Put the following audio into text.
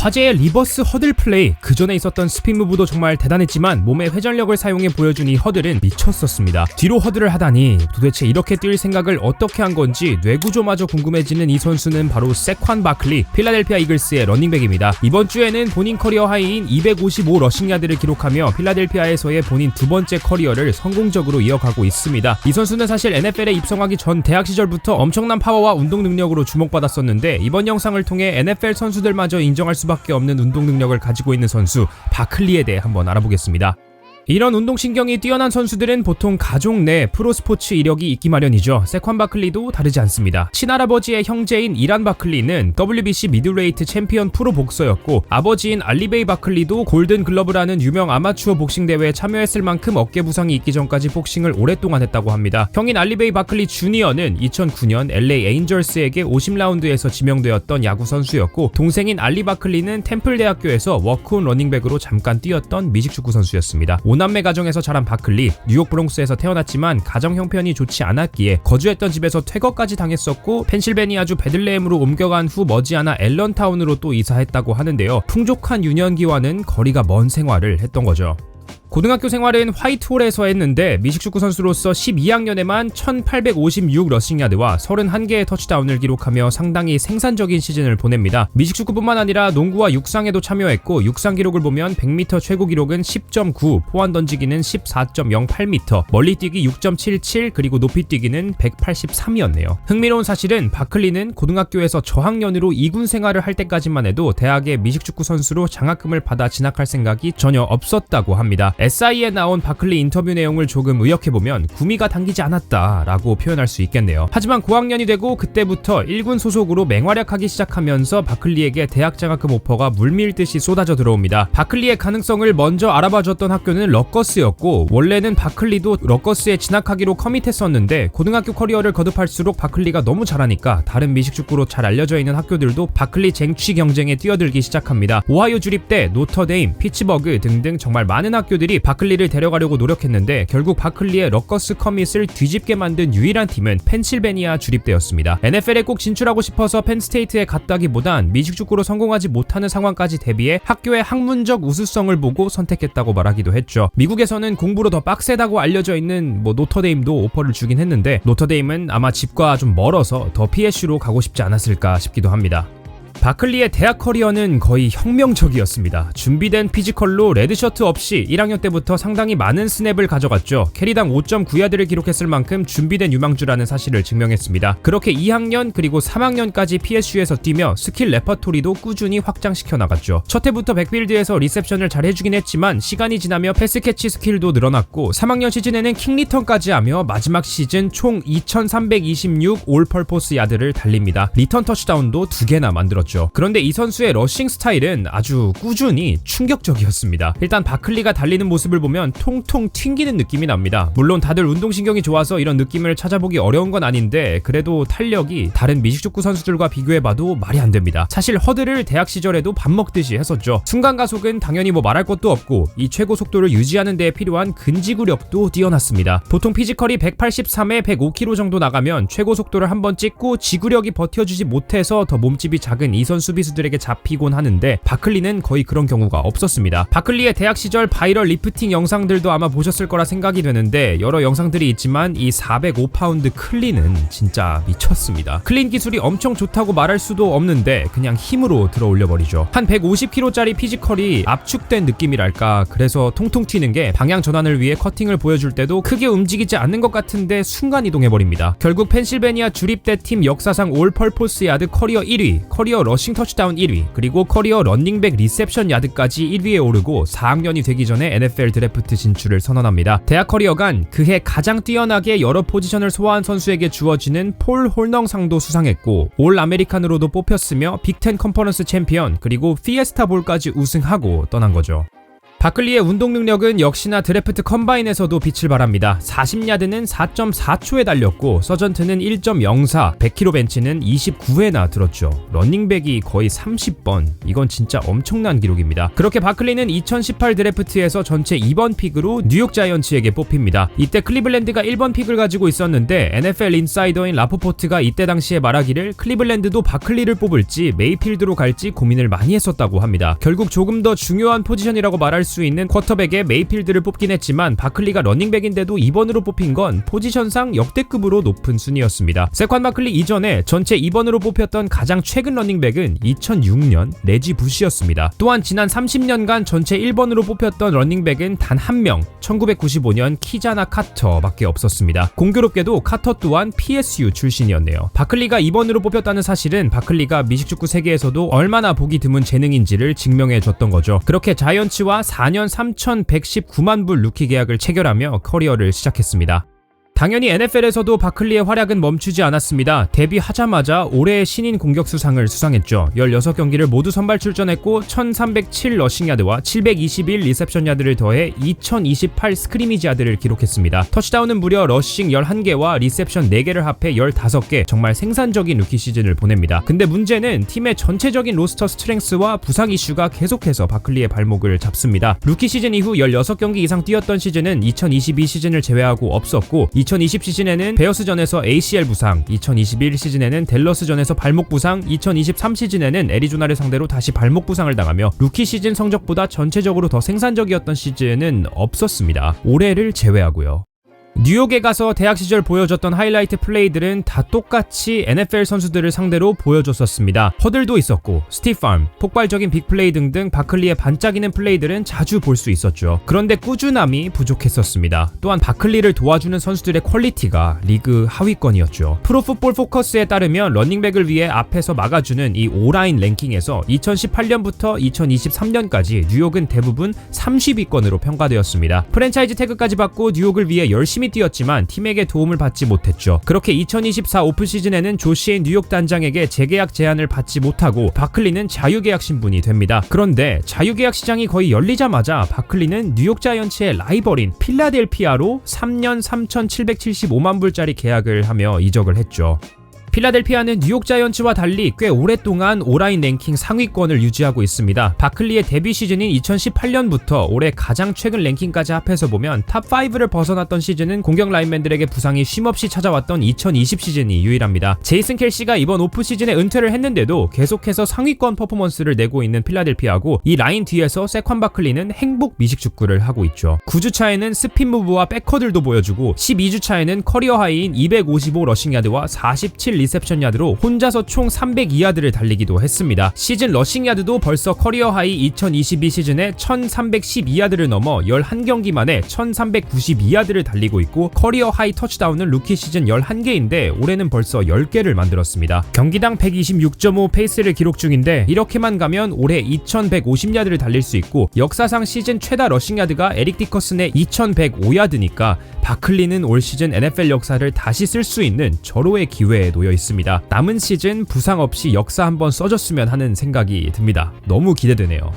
화제의 리버스 허들 플레이, 그 전에 있었던 스핀 무브도 정말 대단했지만 몸의 회전력을 사용해 보여준 이 허들은 미쳤었습니다. 뒤로 허들을 하다니 도대체 이렇게 뛸 생각을 어떻게 한 건지 뇌구조마저 궁금해지는 이 선수는 바로 세관 바클리, 필라델피아 이글스의 러닝백입니다. 이번 주에는 본인 커리어 하이인 255 러싱 야드를 기록하며 필라델피아에서의 본인 두 번째 커리어를 성공적으로 이어가고 있습니다. 이 선수는 사실 NFL에 입성하기 전 대학 시절부터 엄청난 파워와 운동 능력으로 주목받았었는데 이번 영상을 통해 NFL 선수들마저 인정할 수밖에 없는 운동 능력을 가지고 있는 선수 바클리에 대해 한번 알아보겠습니다. 이런 운동신경이 뛰어난 선수들은 보통 가족 내 프로스포츠 이력이 있기 마련이죠. 세관 바클리도 다르지 않습니다. 친할아버지의 형제인 이란 바클리는 WBC 미들웨이트 챔피언 프로 복서였고, 아버지인 알리베이 바클리도 골든 글러브라는 유명 아마추어 복싱 대회에 참여했을 만큼 어깨 부상이 있기 전까지 복싱을 오랫동안 했다고 합니다. 형인 알리베이 바클리 주니어는 2009년 LA 에인절스에게 50라운드에서 지명되었던 야구 선수였고, 동생인 알리 바클리는 템플 대학교에서 워크온 러닝백으로 잠깐 뛰었던 미식축구 선수였습니다. 5남매 가정에서 자란 바클리, 뉴욕 브롱스에서 태어났지만 가정 형편이 좋지 않았기에 거주했던 집에서 퇴거까지 당했었고, 펜실베니아주 베들레헴으로 옮겨간 후 머지않아 앨런타운으로 또 이사했다고 하는데요. 풍족한 유년기와는 거리가 먼 생활을 했던 거죠. 고등학교 생활은 화이트홀에서 했는데 미식축구 선수로서 12학년에만 1856 러싱야드와 31개의 터치다운을 기록하며 상당히 생산적인 시즌을 보냅니다. 미식축구뿐만 아니라 농구와 육상에도 참여했고, 육상 기록을 보면 100m 최고 기록은 10.9, 포환 던지기는 14.08m, 멀리뛰기 6.77, 그리고 높이뛰기는 183이었네요. 흥미로운 사실은 바클리는 고등학교에서 저학년으로 2군 생활을 할 때까지만 해도 대학의 미식축구 선수로 장학금을 받아 진학할 생각이 전혀 없었다고 합니다. SI에 나온 바클리 인터뷰 내용을 조금 의역해보면 구미가 당기지 않았다라고 표현할 수 있겠네요. 하지만 고학년이 되고 그때부터 1군 소속으로 맹활약하기 시작하면서 바클리에게 대학 장학금 오퍼가 물밀듯이 쏟아져 들어옵니다. 바클리의 가능성을 먼저 알아봐줬던 학교는 러커스였고, 원래는 바클리도 러커스에 진학하기로 커밋했었는데 고등학교 커리어를 거듭할수록 바클리가 너무 잘하니까 다른 미식축구로 잘 알려져 있는 학교들도 바클리 쟁취 경쟁에 뛰어들기 시작합니다. 오하이오 주립대, 노터데임, 피츠버그 등등 정말 많은 학교들이 바클리를 데려가려고 노력했는데 결국 바클리의 러커스 커밋을 뒤집게 만든 유일한 팀은 펜실베니아 주립대였습니다. NFL에 꼭 진출하고 싶어서 펜스테이트에 갔다기보단 미식축구로 성공하지 못하는 상황까지 대비해 학교의 학문적 우수성을 보고 선택했다고 말하기도 했죠. 미국에서는 공부로 더 빡세다고 알려져 있는 노터데임도 오퍼를 주긴 했는데 노터데임은 아마 집과 좀 멀어서 더 PSU로 가고 싶지 않았을까 싶기도 합니다. 바클리의 대학 커리어는 거의 혁명적이었습니다. 준비된 피지컬로 레드셔트 없이 1학년 때부터 상당히 많은 스냅을 가져갔죠. 캐리당 5.9야드를 기록했을 만큼 준비된 유망주라는 사실을 증명했습니다. 그렇게 2학년 그리고 3학년까지 PSU에서 뛰며 스킬 레퍼토리도 꾸준히 확장시켜 나갔죠. 첫 해부터 백필드에서 리셉션을 잘 해주긴 했지만 시간이 지나며 패스캐치 스킬도 늘어났고, 3학년 시즌에는 킹리턴까지 하며 마지막 시즌 총 2326 올펄포스 야드를 달립니다. 리턴 터치다운도 2개나 만들었죠. 그런데 이 선수의 러싱 스타일은 아주 꾸준히 충격적이었습니다. 일단 바클리가 달리는 모습을 보면 통통 튕기는 느낌이 납니다. 물론 다들 운동신경이 좋아서 이런 느낌을 찾아보기 어려운 건 아닌데 그래도 탄력이 다른 미식축구 선수들과 비교해봐도 말이 안 됩니다. 사실 허들을 대학 시절에도 밥 먹듯이 했었죠. 순간 가속은 당연히 말할 것도 없고, 이 최고 속도를 유지하는 데에 필요한 근지구력도 뛰어났습니다. 보통 피지컬이 183에 105km 정도 나가면 최고 속도를 한번 찍고 지구력이 버텨주지 못해서 더 몸집이 작은 이선 수비수들에게 잡히곤 하는데 바클리는 거의 그런 경우가 없었습니다. 바클리의 대학 시절 바이럴 리프팅 영상들도 아마 보셨을 거라 생각이 되는데 여러 영상들이 있지만 이 405파운드 클린은 진짜 미쳤습니다. 클린 기술이 엄청 좋다고 말할 수도 없는데 그냥 힘으로 들어 올려버리죠. 한 150kg짜리 피지컬이 압축된 느낌이랄까. 그래서 통통 튀는 게 방향 전환을 위해 커팅을 보여줄 때도 크게 움직이지 않는 것 같은데 순간 이동해버립니다. 결국 펜실베니아 주립대 팀 역사상 올 펄포스 야드 커리어 1위, 커리어 러싱 터치다운 1위, 그리고 커리어 런닝백 리셉션 야드까지 1위에 오르고 4학년이 되기 전에 NFL 드래프트 진출을 선언합니다. 대학 커리어간 그해 가장 뛰어나게 여러 포지션을 소화한 선수에게 주어지는 폴 홀넘상도 수상했고, 올 아메리칸으로도 뽑혔으며 빅텐 컨퍼런스 챔피언 그리고 피에스타 볼까지 우승하고 떠난 거죠. 바클리의 운동 능력은 역시나 드래프트 컴바인에서도 빛을 발합니다. 40야드는 4.4초에 달렸고 서전트는 1.04, 100kg 벤치는 29회나 들었죠. 런닝백이 거의 30번. 이건 진짜 엄청난 기록입니다. 그렇게 바클리는 2018 드래프트에서 전체 2번 픽으로 뉴욕 자이언츠에게 뽑힙니다. 이때 클리블랜드가 1번 픽을 가지고 있었는데 NFL 인사이더인 라포포트가 이때 당시에 말하기를 클리블랜드도 바클리를 뽑을지 메이필드로 갈지 고민을 많이 했었다고 합니다. 결국 조금 더 중요한 포지션이라고 말할 수 있는 쿼터백에 메이필드를 뽑긴 했지만 바클리가 러닝백인데도 2번으로 뽑힌 건 포지션상 역대급으로 높은 순위였습니다. 세관 바클리 이전에 전체 2번으로 뽑혔던 가장 최근 러닝백은 2006년 레지 부시였습니다. 또한 지난 30년간 전체 1번으로 뽑혔던 러닝백은 단 한 명, 1995년 키자나 카터밖에 없었습니다. 공교롭게도 카터 또한 PSU 출신이었네요. 바클리가 2번으로 뽑혔다는 사실은 바클리가 미식축구 세계에서도 얼마나 보기 드문 재능인지를 증명해줬던 거죠. 그렇게 자이언츠와 4년 3,119만 불 루키 계약을 체결하며 커리어를 시작했습니다. 당연히 NFL에서도 바클리의 활약은 멈추지 않았습니다. 데뷔하자마자 올해의 신인 공격수상을 수상했죠. 16경기를 모두 선발 출전했고 1307 러싱야드와 721 리셉션 야드를 더해 2028 스크리미지 야드를 기록했습니다. 터치다운은 무려 러싱 11개와 리셉션 4개를 합해 15개, 정말 생산적인 루키 시즌을 보냅니다. 근데 문제는 팀의 전체적인 로스터 스트렝스와 부상 이슈가 계속해서 바클리의 발목을 잡습니다. 루키 시즌 이후 16경기 이상 뛰었던 시즌은 2022 시즌을 제외하고 없었고 2020 시즌에는 베어스전에서 ACL 부상, 2021 시즌에는 댈러스전에서 발목 부상, 2023 시즌에는 애리조나를 상대로 다시 발목 부상을 당하며 루키 시즌 성적보다 전체적으로 더 생산적이었던 시즌은 없었습니다. 올해를 제외하고요. 뉴욕에 가서 대학 시절 보여줬던 하이라이트 플레이들은 다 똑같이 NFL 선수들을 상대로 보여줬었습니다. 허들도 있었고 스티프암, 폭발적인 빅플레이 등등 바클리의 반짝이는 플레이들은 자주 볼 수 있었죠. 그런데 꾸준함이 부족했었습니다. 또한 바클리를 도와주는 선수들의 퀄리티가 리그 하위권이었죠. 프로풋볼 포커스에 따르면 러닝백을 위해 앞에서 막아주는 이 오라인 랭킹에서 2018년부터 2023년까지 뉴욕은 대부분 30위권으로 평가되었습니다. 프랜차이즈 태그까지 받고 뉴욕을 위해 열심히 뛰었지만 팀에게 도움을 받지 못했죠. 그렇게 2024 오프시즌에는 조시의 뉴욕 단장에게 재계약 제안을 받지 못하고 바클리는 자유계약 신분이 됩니다. 그런데 자유계약 시장이 거의 열리자마자 바클리는 뉴욕 자이언츠의 라이벌인 필라델피아로 3년 3,775만 불짜리 계약을 하며 이적을 했죠. 필라델피아는 뉴욕 자이언츠와 달리 꽤 오랫동안 오라인 랭킹 상위권을 유지하고 있습니다. 바클리의 데뷔 시즌인 2018년부터 올해 가장 최근 랭킹까지 합해서 보면 탑5를 벗어났던 시즌은 공격 라인맨들에게 부상이 쉼없이 찾아왔던 2020 시즌이 유일합니다. 제이슨 켈시가 이번 오프 시즌에 은퇴를 했는데도 계속해서 상위권 퍼포먼스를 내고 있는 필라델피아고 이 라인 뒤에서 세관 바클리는 행복 미식축구를 하고 있죠. 9주차에는 스핀 무브와 백허들도 보여주고 12주차에는 커리어 하이인 255 러싱 야드와 47 리셉션 야드로 혼자서 총 302야드를 달리기도 했습니다. 시즌 러싱 야드도 벌써 커리어 하이 2022 시즌에 1312야드를 넘어 11경기 만에 1392야드를 달리고 있고 커리어 하이 터치다운은 루키 시즌 11개인데 올해는 벌써 10개를 만들었습니다. 경기당 126.5 페이스를 기록 중인데 이렇게만 가면 올해 2150야드를 달릴 수 있고 역사상 시즌 최다 러싱 야드가 에릭 디커슨의 2105야드니까 바클리는 올 시즌 NFL 역사를 다시 쓸 수 있는 절호의 기회에 놓여 있습니다. 남은 시즌 부상 없이 역사 한번 써줬으면 하는 생각이 듭니다. 너무 기대되네요.